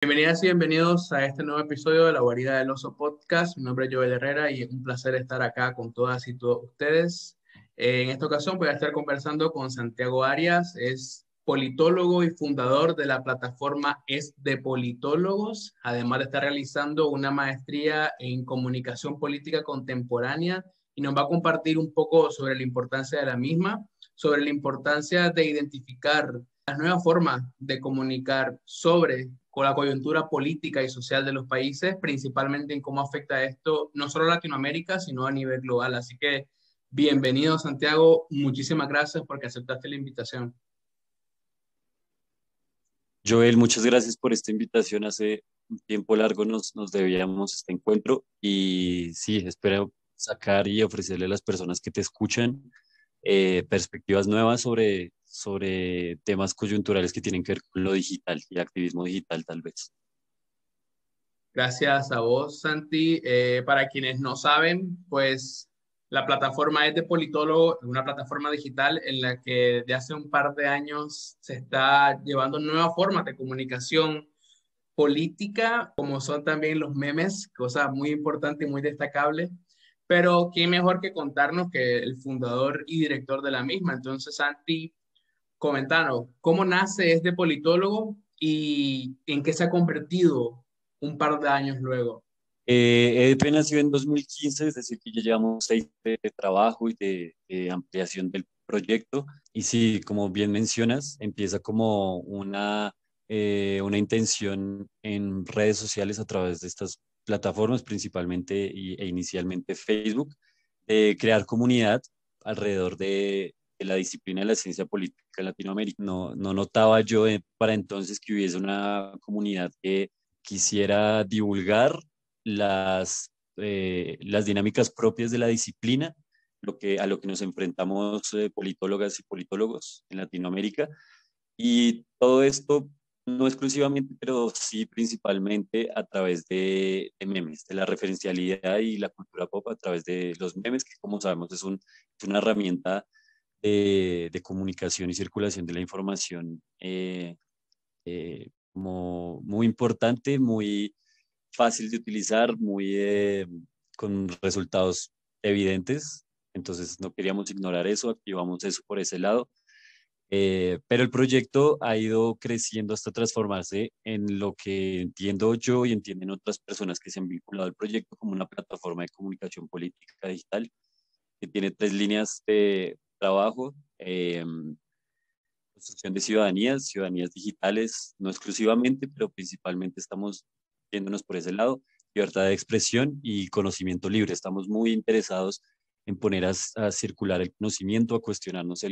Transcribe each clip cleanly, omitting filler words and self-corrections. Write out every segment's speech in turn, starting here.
Bienvenidas y bienvenidos a este nuevo episodio de La Guarida del Oso Podcast. Mi nombre es Joel Herrera y es un placer estar acá con todas y todos ustedes. En esta ocasión voy a estar conversando con Santiago Arias, es politólogo y fundador de la plataforma Es de Politólogos, además de estar realizando una maestría en comunicación política contemporánea y nos va a compartir un poco sobre la importancia de la misma, sobre la importancia de identificar las nuevas formas de comunicar sobre con la coyuntura política y social de los países, principalmente en cómo afecta esto no solo a Latinoamérica, sino a nivel global. Así que bienvenido, Santiago. Muchísimas gracias porque aceptaste la invitación. Joel, muchas gracias por esta invitación. Hace un tiempo largo nos debíamos este encuentro y sí, espero sacar y ofrecerle a las personas que te escuchan perspectivas nuevas sobre temas coyunturales que tienen que ver con lo digital y activismo digital tal vez. Gracias a vos, Santi. Para quienes no saben, pues la plataforma es de Politólogo, una plataforma digital en la que de hace un par de años se está llevando nuevas formas de comunicación política, como son también los memes, cosa muy importante y muy destacable. Pero quién mejor que contarnos que el fundador y director de la misma. Entonces, Santi, comentanos, ¿cómo nace este politólogo y en qué se ha convertido un par de años luego? EDP nació en 2015, es decir, que ya llevamos 6 de trabajo y de ampliación del proyecto. Y sí, como bien mencionas, empieza como una intención en redes sociales a través de estas plataformas, principalmente e inicialmente Facebook, de crear comunidad alrededor de la disciplina de la ciencia política en Latinoamérica. No notaba yo para entonces que hubiese una comunidad que quisiera divulgar las dinámicas propias de la disciplina, a lo que nos enfrentamos politólogas y politólogos en Latinoamérica. Y todo esto no exclusivamente, pero sí principalmente a través de memes, de la referencialidad y la cultura pop a través de los memes, que como sabemos es una herramienta de comunicación y circulación de la información como muy importante, muy fácil de utilizar, con resultados evidentes. Entonces no queríamos ignorar eso, activamos eso por ese lado. Pero el proyecto ha ido creciendo hasta transformarse en lo que entiendo yo y entienden otras personas que se han vinculado al proyecto como una plataforma de comunicación política digital que tiene 3 líneas de trabajo. Construcción de ciudadanías digitales, no exclusivamente, pero principalmente estamos yéndonos por ese lado, libertad de expresión y conocimiento libre. Estamos muy interesados en poner a circular el conocimiento, a cuestionarnos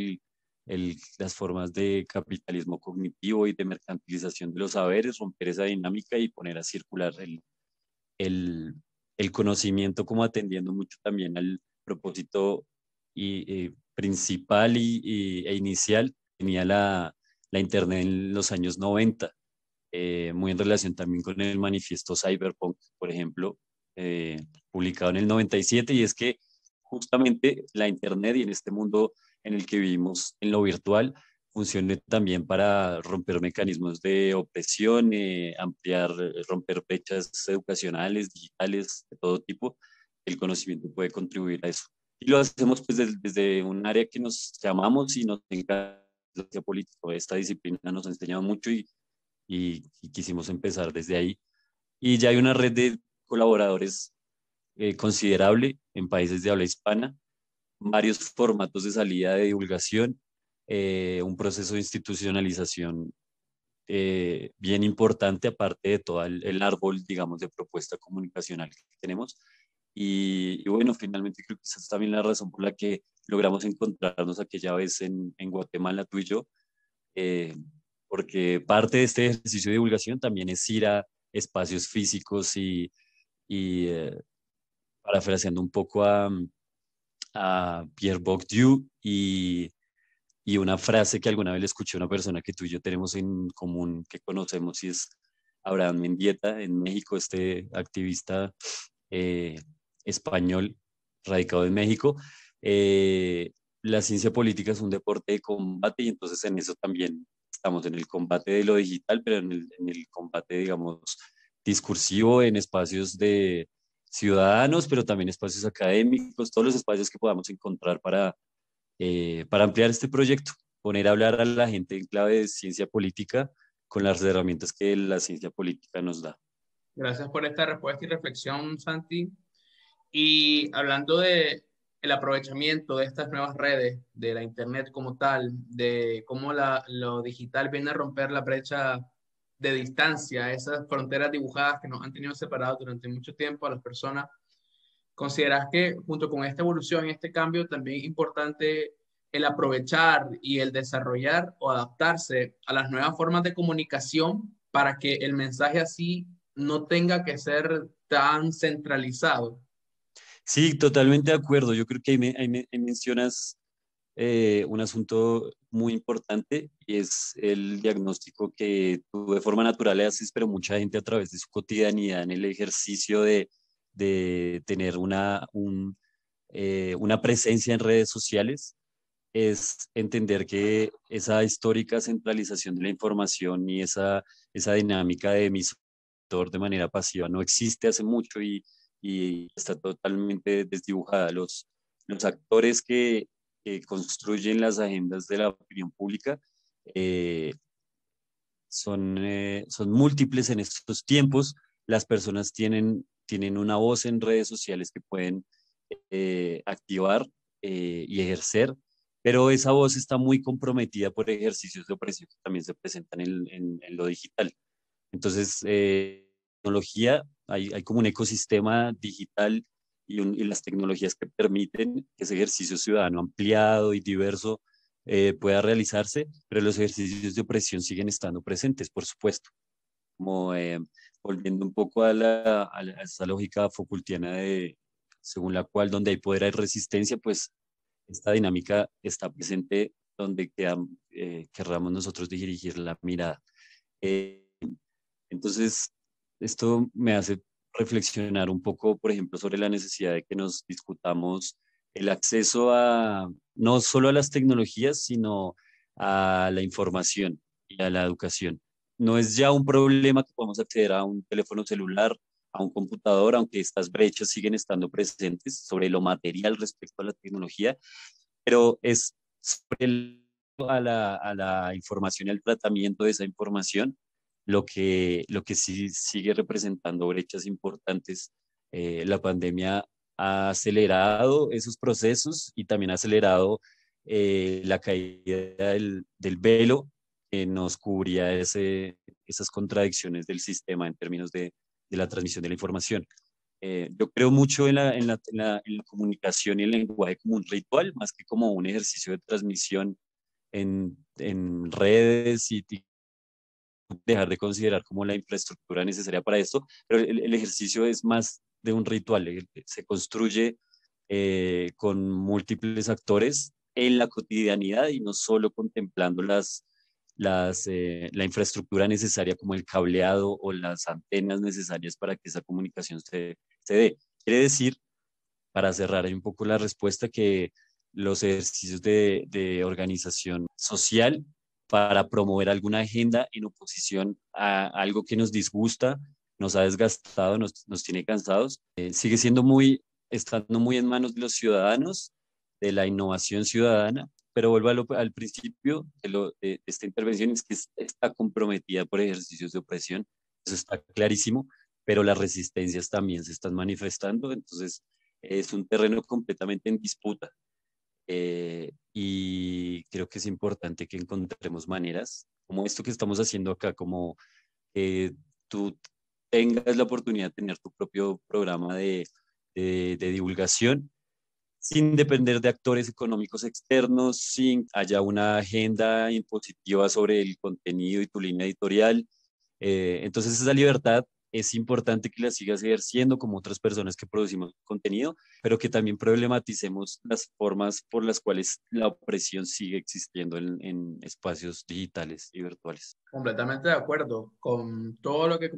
las formas de capitalismo cognitivo y de mercantilización de los saberes, romper esa dinámica y poner a circular el, el conocimiento como atendiendo mucho también al propósito principal e inicial tenía la Internet en los años 90, muy en relación también con el manifiesto Cyberpunk, por ejemplo, publicado en el 97, y es que justamente la Internet y en este mundo en el que vivimos en lo virtual funcione también para romper mecanismos de opresión, romper brechas educacionales, digitales, de todo tipo. El conocimiento puede contribuir a eso. Y lo hacemos pues desde un área que nos llamamos y nos encanta la ciencia política. Esta disciplina nos ha enseñado mucho y quisimos empezar desde ahí. Y ya hay una red de colaboradores considerable en países de habla hispana, varios formatos de salida de divulgación, un proceso de institucionalización bien importante, aparte de todo el árbol, digamos, de propuesta comunicacional que tenemos. Y bueno, finalmente creo que esa es también la razón por la que logramos encontrarnos aquella vez en Guatemala, tú y yo, eh, porque parte de este ejercicio de divulgación también es ir a espacios físicos y parafraseando un poco a Pierre Bourdieu y una frase que alguna vez le escuché a una persona que tú y yo tenemos en común, que conocemos, y es Abraham Mendieta en México, este activista eh, español radicado en México. La ciencia política es un deporte de combate y entonces en eso también estamos en el combate de lo digital, pero en el combate, digamos, discursivo en espacios de ciudadanos, pero también espacios académicos, todos los espacios que podamos encontrar para ampliar este proyecto, poner a hablar a la gente en clave de ciencia política con las herramientas que la ciencia política nos da. Gracias por esta respuesta y reflexión, Santi. Y hablando de el aprovechamiento de estas nuevas redes, de la Internet como tal, de cómo lo digital viene a romper la brecha de distancia, esas fronteras dibujadas que nos han tenido separados durante mucho tiempo a las personas, ¿consideras que junto con esta evolución y este cambio también es importante el aprovechar y el desarrollar o adaptarse a las nuevas formas de comunicación para que el mensaje así no tenga que ser tan centralizado? Sí, totalmente de acuerdo. Yo creo que ahí mencionas un asunto muy importante y es el diagnóstico que tú de forma natural le haces, pero mucha gente a través de su cotidianidad en el ejercicio de tener una presencia en redes sociales, es entender que esa histórica centralización de la información y esa dinámica de emisor de manera pasiva no existe hace mucho y está totalmente desdibujada. Los actores que construyen las agendas de la opinión pública eh, son múltiples en estos tiempos. Las personas tienen una voz en redes sociales que pueden activar y ejercer, pero esa voz está muy comprometida por ejercicios de opresión que también se presentan en lo digital. Entonces, tecnología, hay como un ecosistema digital y las tecnologías que permiten que ese ejercicio ciudadano ampliado y diverso pueda realizarse, pero los ejercicios de opresión siguen estando presentes, por supuesto, como volviendo un poco a esa lógica Foucaultiana según la cual donde hay poder hay resistencia, pues esta dinámica está presente donde querramos nosotros dirigir la mirada. Eh, entonces, esto me hace reflexionar un poco, por ejemplo, sobre la necesidad de que nos discutamos el acceso no solo a las tecnologías, sino a la información y a la educación. No es ya un problema que podamos acceder a un teléfono celular, a un computador, aunque estas brechas siguen estando presentes sobre lo material respecto a la tecnología, pero es sobre a la información y al tratamiento de esa información lo que sí sigue representando brechas importantes. La pandemia ha acelerado esos procesos y también ha acelerado la caída del velo que nos cubría esas contradicciones del sistema en términos de la transmisión de la información. Yo creo mucho en la comunicación y el lenguaje como un ritual, más que como un ejercicio de transmisión en redes y dejar de considerar como la infraestructura necesaria para esto, pero el ejercicio es más de un ritual, se construye con múltiples actores en la cotidianidad y no solo contemplando la infraestructura necesaria como el cableado o las antenas necesarias para que esa comunicación se dé. Quiere decir, para cerrar ahí un poco la respuesta, que los ejercicios de organización social para promover alguna agenda en oposición a algo que nos disgusta, nos ha desgastado, nos tiene cansados, sigue siendo estando muy en manos de los ciudadanos, de la innovación ciudadana, pero vuelvo al principio de esta intervención, es que está comprometida por ejercicios de opresión, eso está clarísimo, pero las resistencias también se están manifestando, entonces es un terreno completamente en disputa. Y creo que es importante que encontremos maneras, como esto que estamos haciendo acá, como que tú tengas la oportunidad de tener tu propio programa de divulgación sin depender de actores económicos externos, sin haya una agenda impositiva sobre el contenido y tu línea editorial. Entonces esa libertad es importante que la sigas ejerciendo como otras personas que producimos contenido, pero que también problematicemos las formas por las cuales la opresión sigue existiendo en espacios digitales y virtuales. Completamente de acuerdo con todo lo que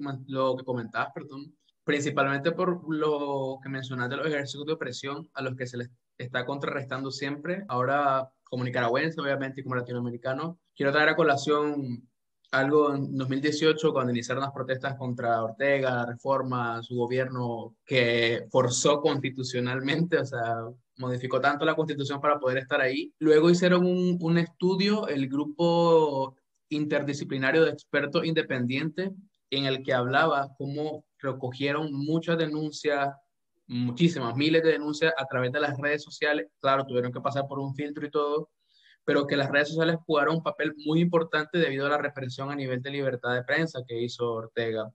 comentabas, perdón, principalmente por lo que mencionaste, los ejercicios de opresión a los que se les está contrarrestando siempre. Ahora, como nicaragüense, obviamente, y como latinoamericano, quiero traer a colación algo en 2018, cuando iniciaron las protestas contra Ortega, la reforma, su gobierno que forzó constitucionalmente, o sea, modificó tanto la constitución para poder estar ahí. Luego hicieron un estudio, el grupo interdisciplinario de expertos independientes, en el que hablaba cómo recogieron muchas denuncias, muchísimas, miles de denuncias a través de las redes sociales. Claro, tuvieron que pasar por un filtro y todo, pero que las redes sociales jugaron un papel muy importante debido a la represión a nivel de libertad de prensa que hizo Ortega.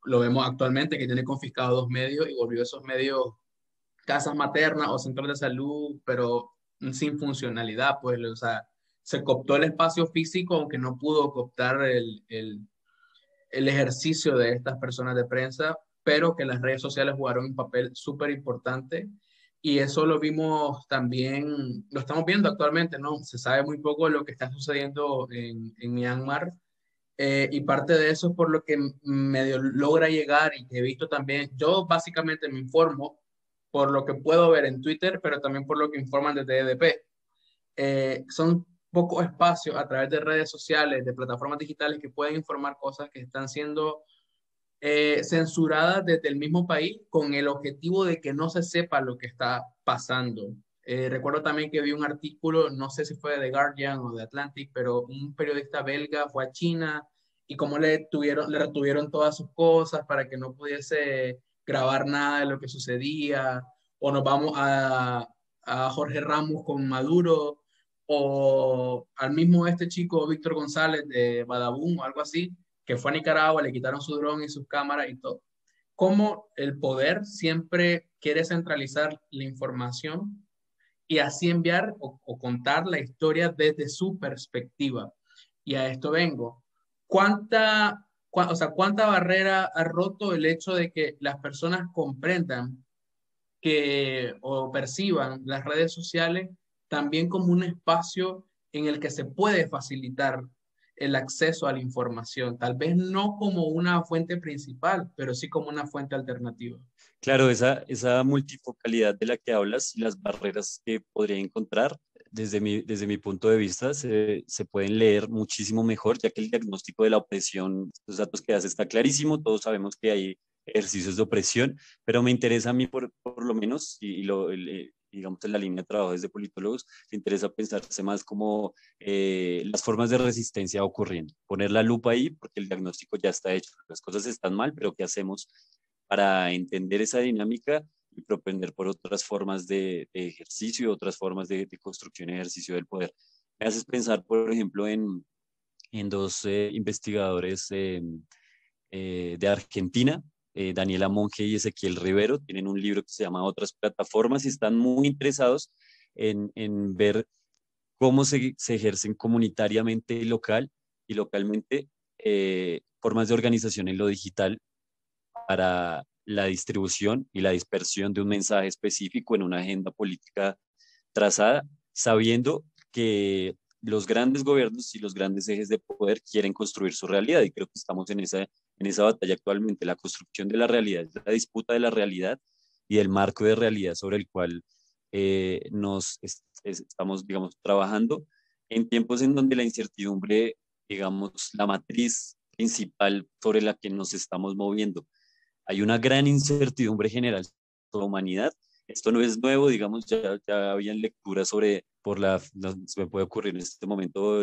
Lo vemos actualmente que tiene confiscados dos medios y volvió esos medios casas maternas o centros de salud, pero sin funcionalidad, pues, o sea, se cooptó el espacio físico, aunque no pudo cooptar el ejercicio de estas personas de prensa, pero que las redes sociales jugaron un papel súper importante. Y eso lo vimos también, lo estamos viendo actualmente, ¿no? Se sabe muy poco de lo que está sucediendo en Myanmar, y parte de eso es por lo que medio logra llegar y que he visto también. Yo básicamente me informo por lo que puedo ver en Twitter, pero también por lo que informan desde EDP. Son pocos espacios a través de redes sociales, de plataformas digitales que pueden informar cosas que están siendo censuradas desde el mismo país con el objetivo de que no se sepa lo que está pasando. Recuerdo también que vi un artículo, no sé si fue de The Guardian o de Atlantic, pero un periodista belga fue a China y como le retuvieron todas sus cosas para que no pudiese grabar nada de lo que sucedía, o nos vamos a Jorge Ramos con Maduro, o al mismo este chico Víctor González de Badabun o algo así, que fue a Nicaragua, le quitaron su dron y sus cámaras y todo. Cómo el poder siempre quiere centralizar la información y así enviar o contar la historia desde su perspectiva. Y a esto vengo. O sea, ¿cuánta barrera ha roto el hecho de que las personas comprendan que o perciban las redes sociales también como un espacio en el que se puede facilitar el acceso a la información, tal vez no como una fuente principal, pero sí como una fuente alternativa? Claro, esa multifocalidad de la que hablas y las barreras que podría encontrar, desde mi punto de vista, se pueden leer muchísimo mejor, ya que el diagnóstico de la opresión, los datos que das está clarísimo, todos sabemos que hay ejercicios de opresión, pero me interesa a mí por lo menos, digamos en la línea de trabajo desde politólogos, me interesa pensarse más como las formas de resistencia ocurriendo, poner la lupa ahí porque el diagnóstico ya está hecho, las cosas están mal, pero ¿qué hacemos para entender esa dinámica y propender por otras formas de ejercicio, otras formas de construcción y ejercicio del poder? Me haces pensar, por ejemplo, en dos investigadores de Argentina, Daniela Monge y Ezequiel Rivero, tienen un libro que se llama Otras plataformas y están muy interesados en ver cómo se ejercen comunitariamente y localmente formas de organización en lo digital para la distribución y la dispersión de un mensaje específico en una agenda política trazada, sabiendo que los grandes gobiernos y los grandes ejes de poder quieren construir su realidad y creo que estamos en esa batalla actualmente. La construcción de la realidad, la disputa de la realidad y del marco de realidad sobre el cual estamos, digamos, trabajando en tiempos en donde la incertidumbre, digamos, la matriz principal sobre la que nos estamos moviendo, hay una gran incertidumbre general sobre la humanidad. Esto no es nuevo, digamos, ya habían lecturas sobre, no, se me puede ocurrir en este momento,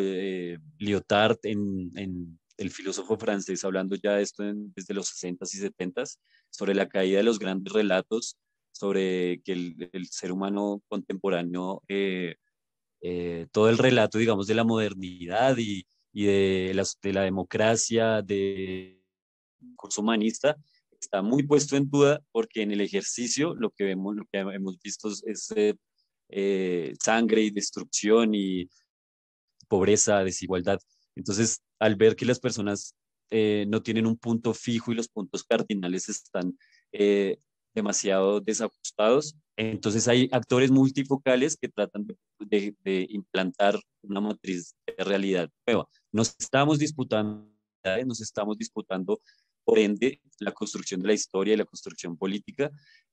Lyotard, el filósofo francés, hablando ya de esto desde los 60s y 70s, sobre la caída de los grandes relatos, sobre que el ser humano contemporáneo, todo el relato, digamos, de la modernidad y de la democracia, del curso humanista, está muy puesto en duda porque en el ejercicio lo que vemos, lo que hemos visto es sangre y destrucción y pobreza, desigualdad. Entonces, al ver que las personas no tienen un punto fijo y los puntos cardinales están eh, demasiado desajustados, entonces hay actores multifocales que tratan de implantar una matriz de realidad nueva. Nos estamos disputando, por ende, la construcción de la historia y la construcción política.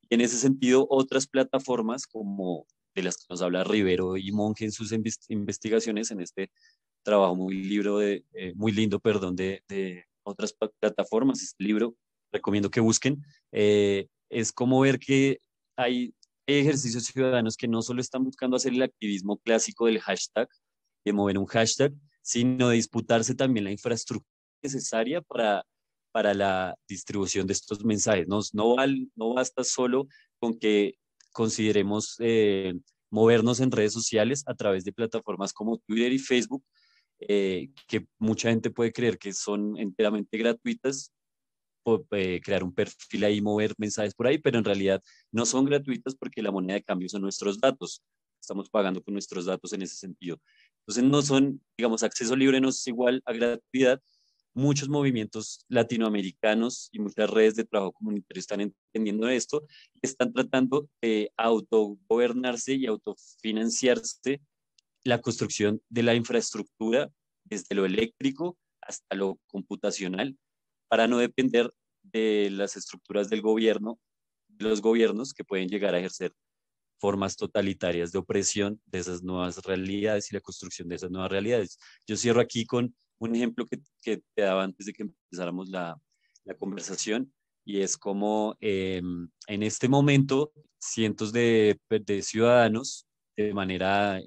Y en ese sentido, otras plataformas como de las que nos habla Rivero y Monge en sus investigaciones, en este trabajo muy lindo, perdón, de otras plataformas, este libro, recomiendo que busquen, es como ver que hay ejercicios ciudadanos que no solo están buscando hacer el activismo clásico del hashtag, de mover un hashtag, sino de disputarse también la infraestructura necesaria para la distribución de estos mensajes. No basta solo con que consideremos movernos en redes sociales a través de plataformas como Twitter y Facebook, que mucha gente puede creer que son enteramente gratuitas, crear un perfil ahí, mover mensajes por ahí, pero en realidad no son gratuitas porque la moneda de cambio son nuestros datos. Estamos pagando con nuestros datos en ese sentido. Entonces no son, digamos, acceso libre no es igual a gratuidad. Muchos movimientos latinoamericanos y muchas redes de trabajo comunitario están entendiendo esto y están tratando de autogobernarse y autofinanciarse la construcción de la infraestructura desde lo eléctrico hasta lo computacional para no depender de las estructuras del gobierno, de los gobiernos que pueden llegar a ejercer formas totalitarias de opresión de esas nuevas realidades y la construcción de esas nuevas realidades. Yo cierro aquí con un ejemplo que te daba antes de que empezáramos la conversación, y es como en este momento cientos de ciudadanos de manera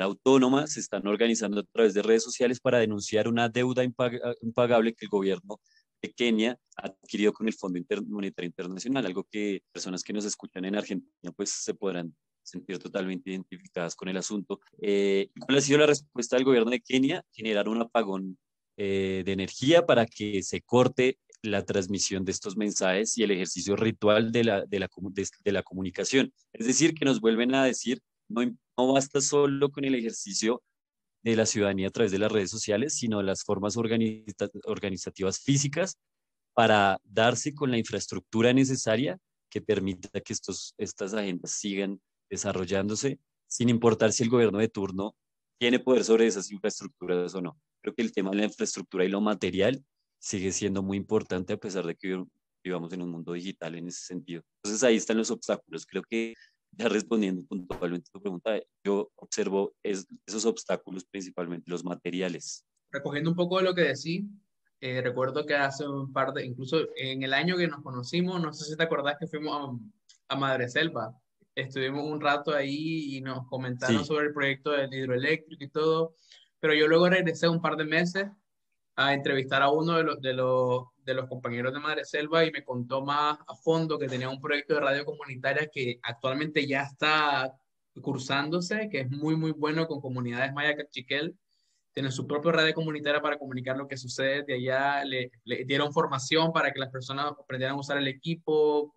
autónoma se están organizando a través de redes sociales para denunciar una deuda impagable que el gobierno de Kenia ha adquirido con el Fondo Monetario Internacional, algo que personas que nos escuchan en Argentina pues se podrán sentir totalmente identificadas con el asunto. ¿Cuál ha sido la respuesta del gobierno de Kenia? Generar un apagón de energía para que se corte la transmisión de estos mensajes y el ejercicio ritual de la comunicación. Es decir, que nos vuelven a decir, no basta solo con el ejercicio de la ciudadanía a través de las redes sociales, sino las formas organizativas físicas para darse con la infraestructura necesaria que permita que estas agendas sigan desarrollándose, sin importar si el gobierno de turno tiene poder sobre esas infraestructuras o no. Creo que el tema de la infraestructura y lo material sigue siendo muy importante a pesar de que vivamos en un mundo digital en ese sentido. Entonces ahí están los obstáculos. Creo que ya respondiendo puntualmente a tu pregunta, yo observo esos obstáculos, principalmente los materiales. Recogiendo un poco de lo que decís, recuerdo que hace un par de, incluso en el año que nos conocimos, no sé si te acordás que fuimos a Madreselva. Estuvimos un rato ahí y nos comentaron Sí, sobre el proyecto del hidroeléctrico y todo, pero yo luego regresé un par de meses a entrevistar a uno de los compañeros de Madreselva y me contó más a fondo que tenía un proyecto de radio comunitaria que actualmente ya está cursándose, que es muy, muy bueno con comunidades maya cachiquel. Tienen su propia red comunitaria para comunicar lo que sucede de allá. Le dieron formación para que las personas aprendieran a usar el equipo,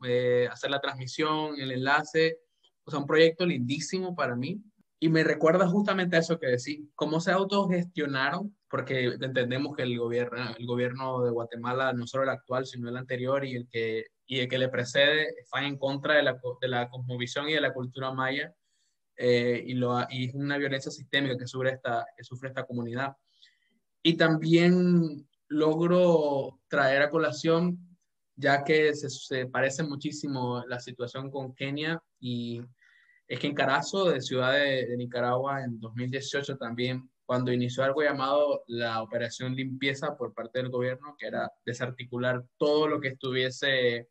hacer la transmisión, el enlace. O sea, un proyecto lindísimo para mí. Y me recuerda justamente a eso que decís, cómo se autogestionaron, porque entendemos que el gobierno de Guatemala, no solo el actual, sino el anterior y el que le precede, está en contra de la cosmovisión y de la cultura maya, y es una violencia sistémica que sufre esta comunidad. Y también logro traer a colación, ya que se parece muchísimo la situación con Kenia, y es que en Carazo, de Ciudad de Nicaragua, en 2018 también, cuando inició algo llamado la Operación Limpieza por parte del gobierno, que era desarticular todo lo que estuviese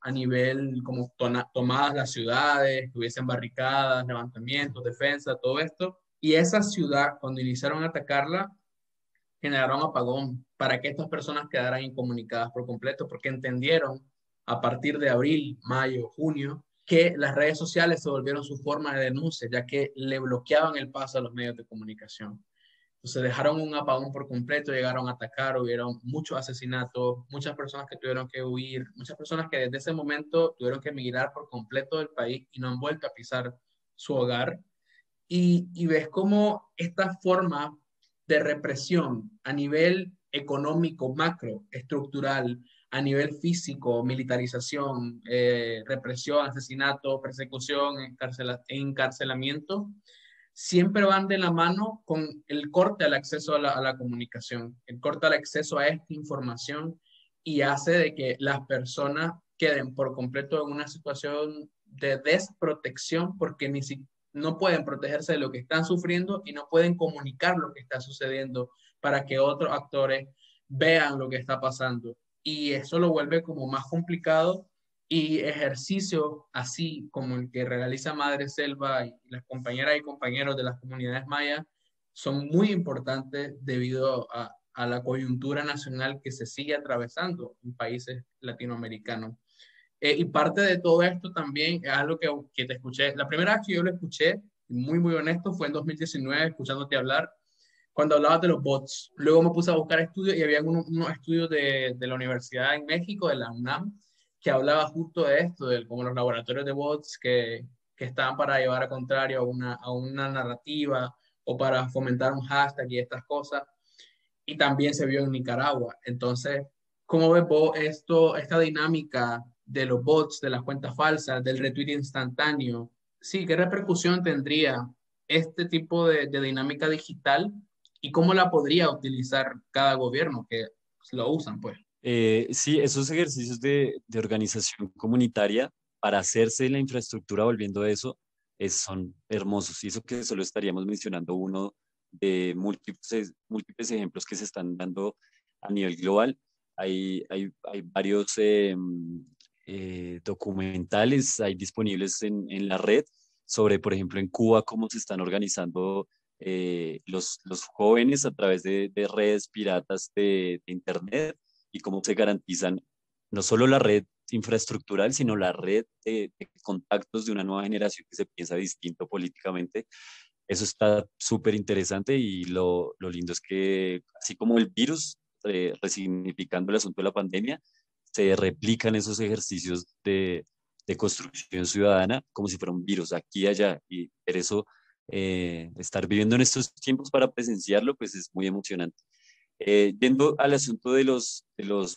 a nivel como tomadas las ciudades, que hubiesen barricadas, levantamientos, defensa, todo esto. Y esa ciudad, cuando iniciaron a atacarla, generaron apagón para que estas personas quedaran incomunicadas por completo, porque entendieron a partir de abril, mayo, junio, que las redes sociales se volvieron su forma de denuncia, ya que le bloqueaban el paso a los medios de comunicación. Entonces dejaron un apagón por completo, llegaron a atacar, hubieron muchos asesinatos, muchas personas que tuvieron que huir, muchas personas que desde ese momento tuvieron que emigrar por completo del país y no han vuelto a pisar su hogar. Y ves cómo esta forma de represión a nivel económico, macro, estructural, a nivel físico, militarización, represión, asesinato, persecución, encarcelamiento, siempre van de la mano con el corte al acceso a la comunicación, el corte al acceso a esta información, y hace de que las personas queden por completo en una situación de desprotección porque no pueden protegerse de lo que están sufriendo y no pueden comunicar lo que está sucediendo para que otros actores vean lo que está pasando. Y eso lo vuelve como más complicado y ejercicios así como el que realiza Madre Selva y las compañeras y compañeros de las comunidades mayas son muy importantes debido a la coyuntura nacional que se sigue atravesando en países latinoamericanos. Y parte de todo esto también es algo que te escuché. La primera vez que yo lo escuché, muy honesto, fue en 2019, escuchándote hablar, cuando hablabas de los bots. Luego me puse a buscar estudios y había unos estudios de la Universidad en México, de la UNAM, que hablaba justo de esto, de como los laboratorios de bots que estaban para llevar a contrario a una narrativa o para fomentar un hashtag y estas cosas. Y también se vio en Nicaragua. Entonces, ¿cómo ves vos esta dinámica de los bots, de las cuentas falsas, del retweet instantáneo? Sí, ¿qué repercusión tendría este tipo de dinámica digital y cómo la podría utilizar cada gobierno que lo usan, pues? Sí, esos ejercicios de organización comunitaria para hacerse de la infraestructura, volviendo a eso, son hermosos. Y eso que solo estaríamos mencionando uno de múltiples ejemplos que se están dando a nivel global. Hay varios documentales hay disponibles en la red sobre, por ejemplo, en Cuba, cómo se están organizando los jóvenes a través de redes piratas de Internet y cómo se garantizan no solo la red infraestructural, sino la red de contactos de una nueva generación que se piensa distinto políticamente. Eso está súper interesante y lo lindo es que, así como el virus, resignificando el asunto de la pandemia, se replican esos ejercicios de construcción ciudadana como si fuera un virus aquí y allá. Y por eso, estar viviendo en estos tiempos para presenciarlo, pues es muy emocionante. Yendo al asunto de los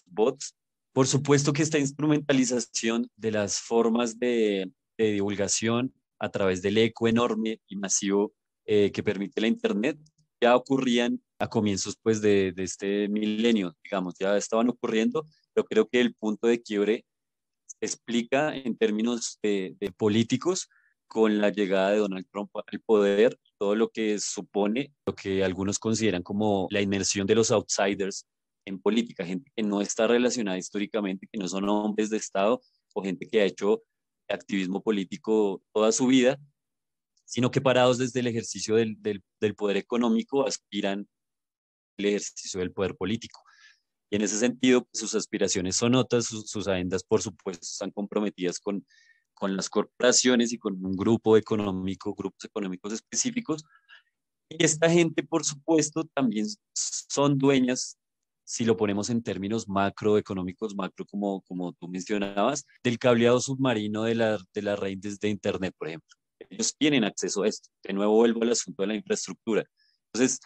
bots, por supuesto que esta instrumentalización de las formas de divulgación a través del eco enorme y masivo que permite la Internet ya ocurrían a comienzos pues de este milenio, digamos, ya estaban ocurriendo, pero creo que el punto de quiebre explica en términos de políticos con la llegada de Donald Trump al poder, todo lo que supone, lo que algunos consideran como la inmersión de los outsiders en política, gente que no está relacionada históricamente, que no son hombres de Estado o gente que ha hecho activismo político toda su vida, sino que parados desde el ejercicio del poder económico aspiran al ejercicio del poder político. Y en ese sentido, pues, sus aspiraciones son otras, sus agendas, por supuesto, están comprometidas con las corporaciones y con un grupo económico, grupos económicos específicos. Y esta gente, por supuesto, también son dueñas, si lo ponemos en términos macroeconómicos, macro como tú mencionabas, del cableado submarino de las redes de Internet, por ejemplo. Ellos tienen acceso a esto. De nuevo vuelvo al asunto de la infraestructura. Entonces,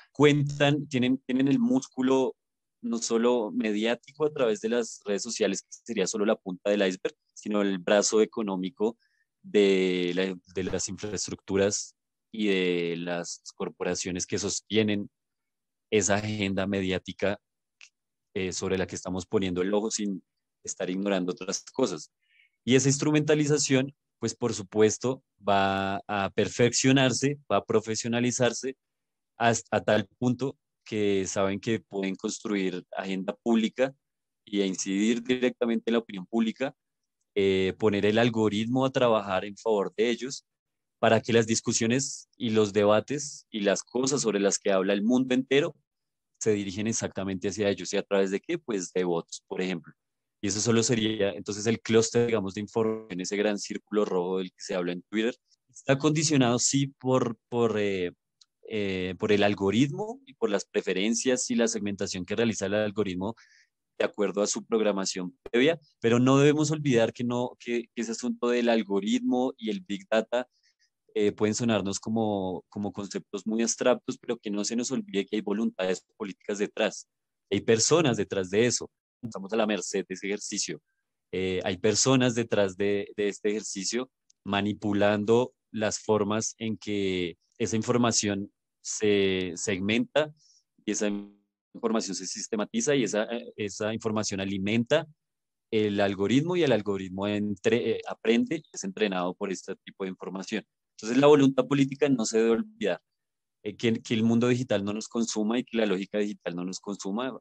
tienen el músculo no solo mediático a través de las redes sociales, que sería solo la punta del iceberg, sino el brazo económico de las infraestructuras y de las corporaciones que sostienen esa agenda mediática sobre la que estamos poniendo el ojo sin estar ignorando otras cosas. Y esa instrumentalización, pues por supuesto, va a perfeccionarse, va a profesionalizarse hasta tal punto que saben que pueden construir agenda pública y a incidir directamente en la opinión pública, poner el algoritmo a trabajar en favor de ellos para que las discusiones y los debates y las cosas sobre las que habla el mundo entero se dirigen exactamente hacia ellos. ¿Y a través de qué? Pues de bots, por ejemplo. Y eso solo sería entonces el clúster, digamos, de información, ese gran círculo rojo del que se habla en Twitter. Está condicionado, sí, por el algoritmo y por las preferencias y la segmentación que realiza el algoritmo de acuerdo a su programación previa, pero no debemos olvidar que, no, que ese asunto del algoritmo y el Big Data pueden sonarnos como conceptos muy abstractos, pero que no se nos olvide que hay voluntades políticas detrás, hay personas detrás de eso, estamos a la merced de ese ejercicio, hay personas detrás de este ejercicio manipulando las formas en que esa información se segmenta y esa información se sistematiza y esa información alimenta el algoritmo y el algoritmo aprende y es entrenado por este tipo de información. Entonces la voluntad política no se debe olvidar, que el mundo digital no nos consuma y que la lógica digital no nos consuma,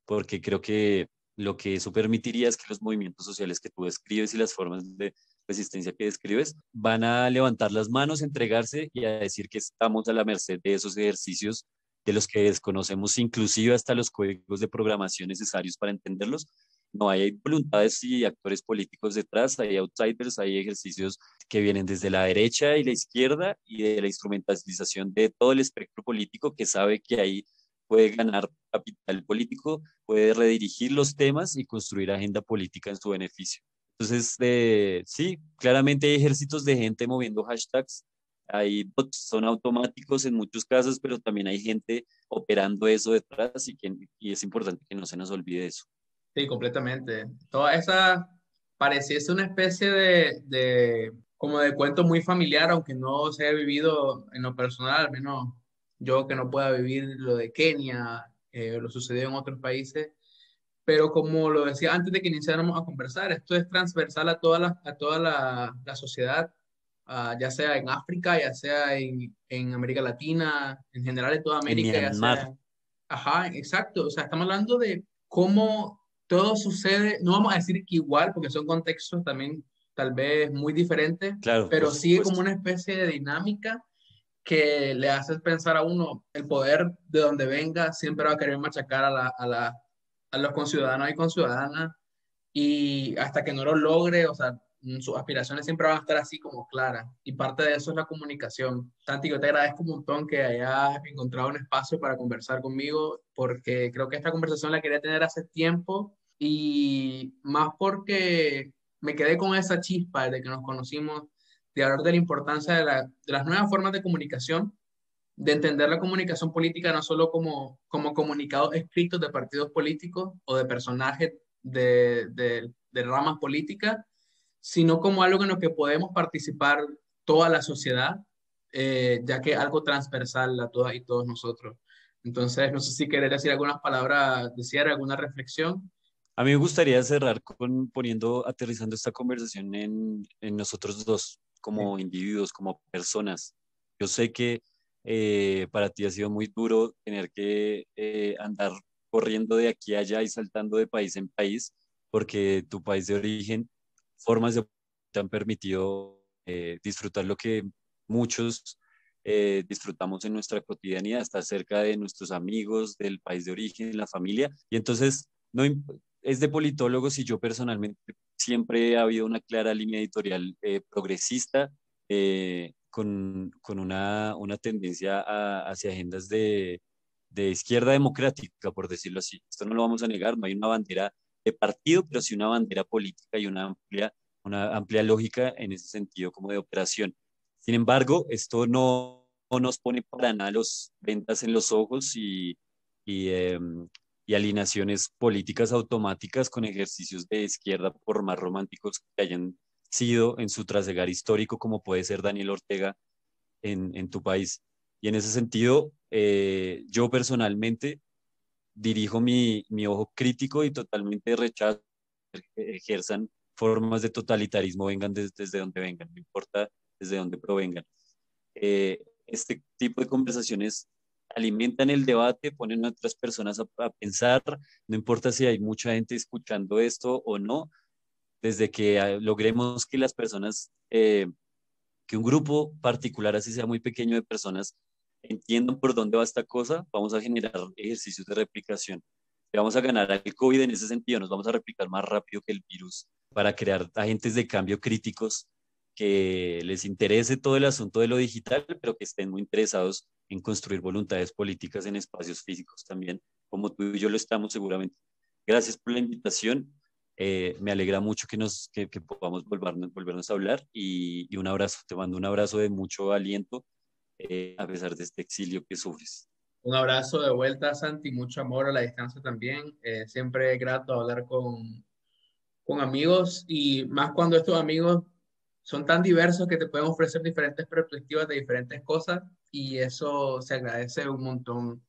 porque creo que lo que eso permitiría es que los movimientos sociales que tú describes y las formas de resistencia que describes van a levantar las manos, entregarse y a decir que estamos a la merced de esos ejercicios de los que desconocemos, inclusive hasta los códigos de programación necesarios para entenderlos. No hay voluntades y actores políticos detrás, hay outsiders, hay ejercicios que vienen desde la derecha y la izquierda y de la instrumentalización de todo el espectro político que sabe que ahí puede ganar capital político, puede redirigir los temas y construir agenda política en su beneficio. Entonces, sí, claramente hay ejércitos de gente moviendo hashtags, hay bots, son automáticos en muchos casos, pero también hay gente operando eso detrás y es importante que no se nos olvide eso. Sí, completamente. Toda esa pareciese una especie como de cuento muy familiar, aunque no se haya vivido en lo personal, al menos yo que no pueda vivir lo de Kenia, lo sucedió en otros países. Pero como lo decía antes de que iniciáramos a conversar, esto es transversal a toda la sociedad, ya sea en África, ya sea en América Latina, en general en toda En América, ya Myanmar, sea... Ajá, exacto. O sea, estamos hablando de cómo todo sucede, no vamos a decir que igual, porque son contextos también tal vez muy diferentes, claro, por pero sigue como supuesto. una especie de dinámica que le hace pensar a uno, el poder de donde venga siempre va a querer machacar a los conciudadanos y conciudadanas, y hasta que no lo logre, o sea, sus aspiraciones siempre van a estar así como claras, y parte de eso es la comunicación. Santi, yo te agradezco un montón que hayas encontrado un espacio para conversar conmigo, porque creo que esta conversación la quería tener hace tiempo, y más porque me quedé con esa chispa de que nos conocimos, de hablar de la importancia de las nuevas formas de comunicación, de entender la comunicación política no solo como comunicados escritos de partidos políticos o de personajes de ramas políticas, sino como algo en lo que podemos participar toda la sociedad, ya que es algo transversal a todas y todos nosotros. Entonces, no sé si querer decir algunas palabras de cierre, alguna reflexión. A mí me gustaría cerrar aterrizando esta conversación en nosotros dos, Sí. como individuos, como personas. Yo sé que para ti ha sido muy duro tener que andar corriendo de aquí a allá y saltando de país en país, porque tu país de origen, formas de te han permitido disfrutar lo que muchos disfrutamos en nuestra cotidianidad, estar cerca de nuestros amigos, del país de origen, la familia. Y entonces, no, es de politólogos y yo personalmente siempre he habido una clara línea editorial progresista con una tendencia hacia agendas de izquierda democrática, por decirlo así. Esto no lo vamos a negar, no hay una bandera de partido, pero sí una bandera política y una amplia lógica en ese sentido como de operación. Sin embargo, esto no nos pone para nada los ventas en los ojos y alineaciones políticas automáticas con ejercicios de izquierda, por más románticos que hayan sido en su trasegar histórico, como puede ser Daniel Ortega en tu país. Y en ese sentido, yo personalmente dirijo mi ojo crítico y totalmente de rechazo que ejerzan formas de totalitarismo, vengan desde donde vengan, no importa desde dónde provengan. Este tipo de conversaciones alimentan el debate, ponen a otras personas a pensar, no importa si hay mucha gente escuchando esto o no, desde que logremos que las personas, que un grupo particular, así sea muy pequeño de personas, entiendan por dónde va esta cosa, vamos a generar ejercicios de replicación. Le vamos a ganar al COVID en ese sentido, nos vamos a replicar más rápido que el virus para crear agentes de cambio críticos que les interese todo el asunto de lo digital, pero que estén muy interesados en construir voluntades políticas en espacios físicos también, como tú y yo lo estamos seguramente. Gracias por la invitación. Me alegra mucho que podamos volvernos a hablar y un abrazo. Te mando un abrazo de mucho aliento a pesar de este exilio que sufres. Un abrazo de vuelta, Santi, mucho amor a la distancia también. Siempre es grato hablar con amigos, y más cuando estos amigos son tan diversos que te pueden ofrecer diferentes perspectivas de diferentes cosas, y eso se agradece un montón.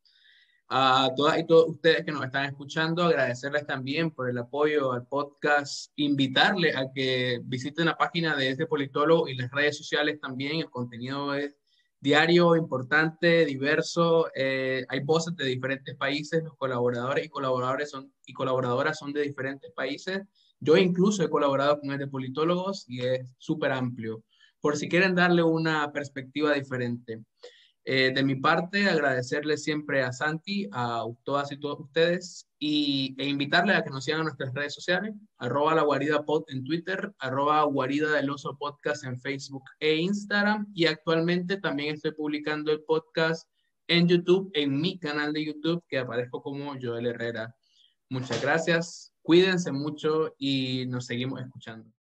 A todas y todos ustedes que nos están escuchando, agradecerles también por el apoyo al podcast, invitarles a que visiten la página de este politólogo y las redes sociales también. El contenido es diario, importante, diverso. Hay voces de diferentes países, los colaboradores y colaboradoras son de diferentes países. Yo incluso he colaborado con el de politólogos y es súper amplio, por si quieren darle una perspectiva diferente. De mi parte, agradecerle siempre a Santi, a todas y todos ustedes, e invitarles a que nos sigan en nuestras redes sociales, arroba la guarida pod en Twitter, arroba guarida del oso podcast en Facebook e Instagram, y actualmente también estoy publicando el podcast en YouTube, en mi canal de YouTube, que aparezco como Joel Herrera. Muchas gracias, cuídense mucho y nos seguimos escuchando.